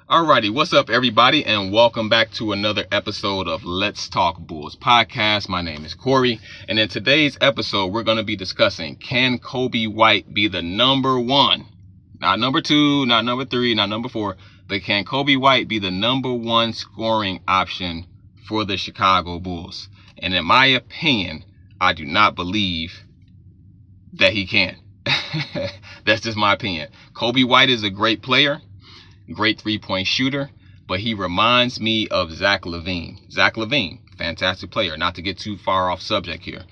Alrighty, what's up everybody, and welcome back to another episode of Let's Talk Bulls podcast. My name is Corey, and in today's episode, we're going to be discussing, can Coby White be the number one? Not number two, not number three, not number four, but can Coby White be the number one scoring option for the Chicago Bulls? And in my opinion, I do not believe that he can. That's just my opinion. Coby White is a great player. Great three-point shooter, but he reminds me of Zach LaVine. Zach LaVine, fantastic player. Not to get too far off subject here,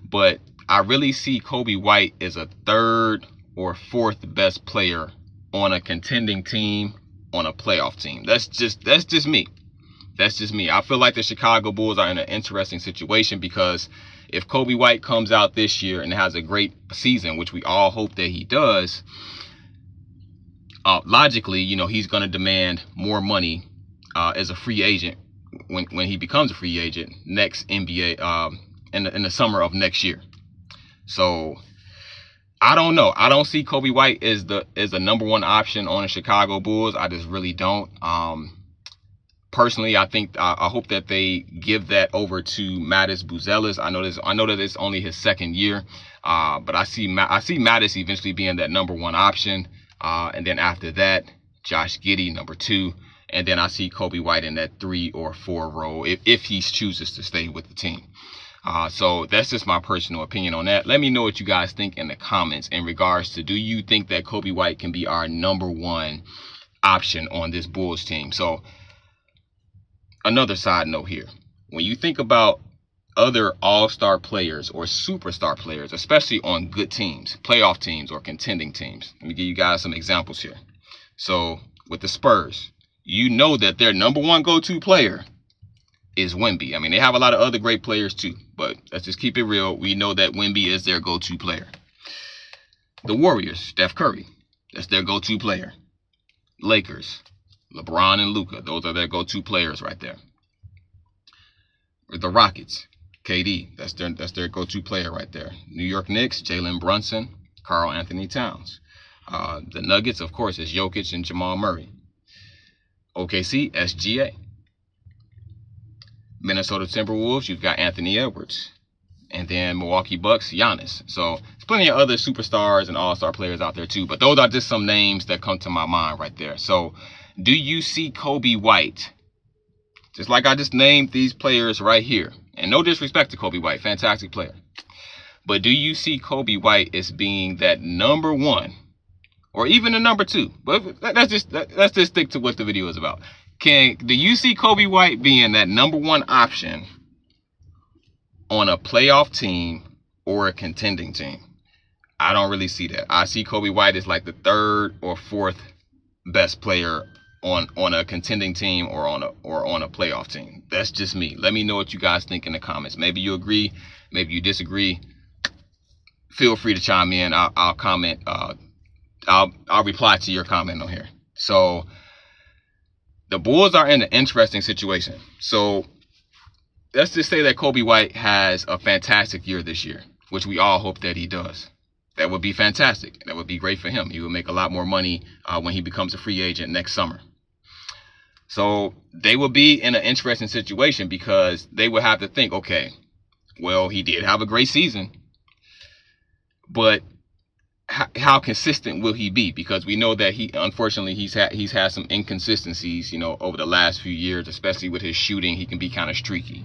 but I really see Coby White as a third or fourth best player on a contending team, on a playoff team. That's just me. That's just me. I feel like the Chicago Bulls are in an interesting situation because if Coby White comes out this year and has a great season, which we all hope that he does, logically, he's going to demand more money as a free agent when he becomes a free agent next NBA in the summer of next year. So I don't know. I don't see Coby White as the number one option on the Chicago Bulls. I just really don't. Personally, I hope that they give that over to Mattis Buzelis. I know that it's only his second year, but I see Mattis eventually being that number one option. And then after that, Josh Giddey, number two. And then I see Coby White in that 3 or 4 role if he chooses to stay with the team. So that's just my personal opinion on that. Let me know what you guys think in the comments in regards to, do you think that Coby White can be our number one option on this Bulls team? So another side note here. When you think about other all-star players or superstar players, especially on good teams, playoff teams or contending teams. Let me give you guys some examples here. So with the Spurs, you know that their number one go-to player is Wemby. I mean, they have a lot of other great players too, but let's just keep it real. We know that Wemby is their go-to player. The Warriors, Steph Curry, that's their go-to player. Lakers, LeBron and Luka, those are their go-to players right there. The Rockets, KD, that's their go-to player right there. New York Knicks, Jalen Brunson, Karl Anthony Towns. The Nuggets, of course, is Jokic and Jamal Murray. OKC, SGA. Minnesota Timberwolves, you've got Anthony Edwards. And then Milwaukee Bucks, Giannis. So there's plenty of other superstars and all-star players out there too, but those are just some names that come to my mind right there. So do you see Coby White, just like I just named these players right here? And no disrespect to Coby White, fantastic player. But do you see Coby White as being that number one, or even a number two? But let's just stick to what the video is about. Do you see Coby White being that number one option on a playoff team or a contending team? I don't really see that. I see Coby White as like the third or fourth best player on a contending team or on a playoff team. That's just me. Let me know what you guys think in the comments. Maybe you agree, maybe you disagree. Feel free to chime in. I'll comment. I'll reply to your comment on here. So the Bulls are in an interesting situation. So let's just say that Coby White has a fantastic year this year, which we all hope that he does. That would be fantastic. That would be great for him. He will make a lot more money when he becomes a free agent next summer. So they will be in an interesting situation because they will have to think, okay, well, he did have a great season, but how consistent will he be? Because we know that unfortunately, he's had some inconsistencies, over the last few years, especially with his shooting. He can be kind of streaky.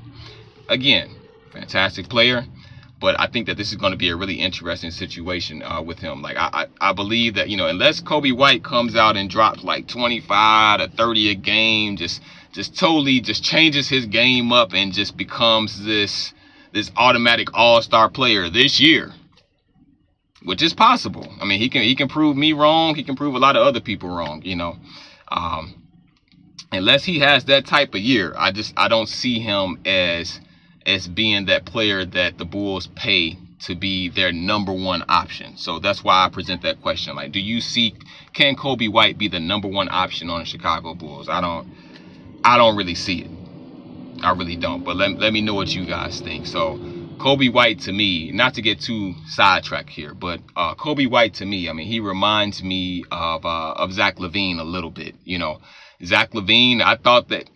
Again, fantastic player. But I think that this is going to be a really interesting situation with him. Like, I believe that, unless Coby White comes out and drops like 25 to 30 a game, just totally just changes his game up and just becomes this automatic all-star player this year, which is possible. I mean, he can prove me wrong. He can prove a lot of other people wrong, Unless he has that type of year, I don't see him as being that player that the Bulls pay to be their number one option. So that's why I present that question. Like, can Coby White be the number one option on the Chicago Bulls? I don't really see it. I really don't. But let me know what you guys think. So Coby White to me, not to get too sidetracked here, but Coby White to me, I mean, he reminds me of Zach LaVine a little bit. You know, Zach LaVine, I thought that,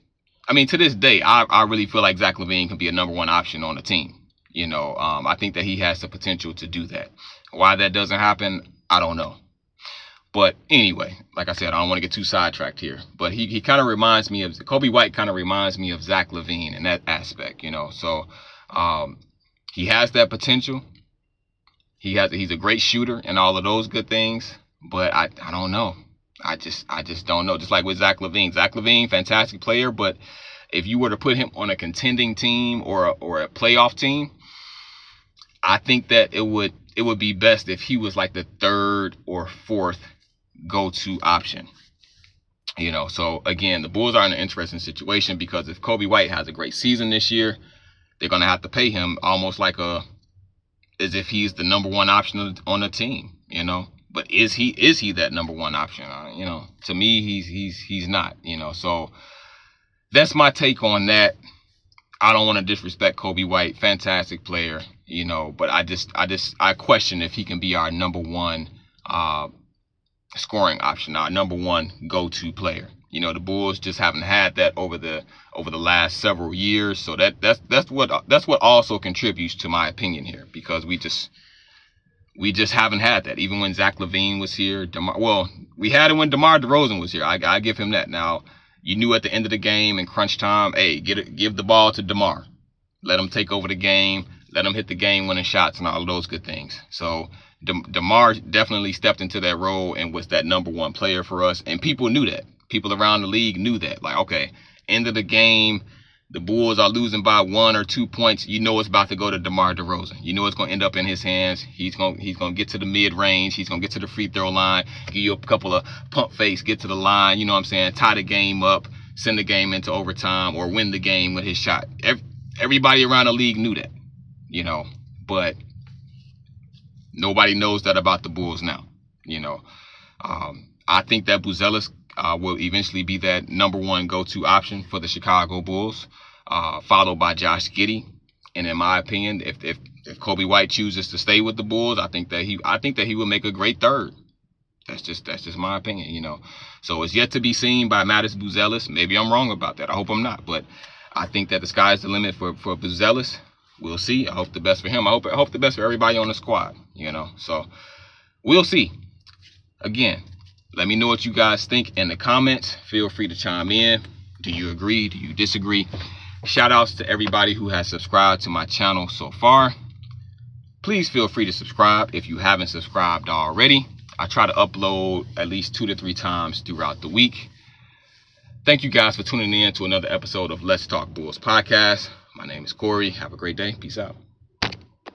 I mean, to this day, I really feel like Zach LaVine can be a number one option on the team. You know, I think that he has the potential to do that. Why that doesn't happen, I don't know. But anyway, like I said, I don't want to get too sidetracked here. But he kind of reminds me of, Coby White kind of reminds me of Zach LaVine in that aspect, you know. So he has that potential. He's a great shooter and all of those good things. But I don't know. I just don't know. Just like with Zach LaVine. Zach LaVine, fantastic player. But if you were to put him on a contending team or a playoff team, I think that it would be best if he was like the third or fourth go-to option. You know, so again, the Bulls are in an interesting situation because if Coby White has a great season this year, they're going to have to pay him almost like as if he's the number one option on the team, you know. But is he that number one option? You know, to me, he's not, you know. So that's my take on that. I don't want to disrespect Coby White, fantastic player, you know, but I question if he can be our number one scoring option, our number one go-to player. You know, the Bulls just haven't had that over the last several years, so that's what also contributes to my opinion here, because we just haven't had that. Even when Zach LaVine was here, we had it when DeMar DeRozan was here. I give him that. Now, you knew at the end of the game in crunch time, hey, give the ball to DeMar. Let him take over the game. Let him hit the game-winning shots and all of those good things. So DeMar definitely stepped into that role and was that number one player for us. And people knew that. People around the league knew that. Like, okay, end of the game, the Bulls are losing by 1 or 2 points. You know it's about to go to DeMar DeRozan. You know it's going to end up in his hands. He's going to get to the mid-range. He's going to get to the free throw line, give you a couple of pump fakes, get to the line, you know what I'm saying, tie the game up, send the game into overtime, or win the game with his shot. Everybody around the league knew that, you know, but nobody knows that about the Bulls now, you know. I think that Buzelis will eventually be that number one go-to option for the Chicago Bulls, followed by Josh Giddey. And in my opinion, if Coby White chooses to stay with the Bulls, I think that he will make a great third. That's just my opinion, you know. So it's yet to be seen by Mattis Buzelis. Maybe I'm wrong about that. I hope I'm not, but I think that the sky's the limit for Buzelis. We'll see. I hope the best for him. I hope the best for everybody on the squad, you know. So we'll see. Again, let me know what you guys think in the comments. Feel free to chime in. Do you agree? Do you disagree? Shout outs to everybody who has subscribed to my channel so far. Please feel free to subscribe if you haven't subscribed already. I try to upload at least 2 to 3 times throughout the week. Thank you guys for tuning in to another episode of Let's Talk Bulls podcast. My name is Corey. Have a great day. Peace out.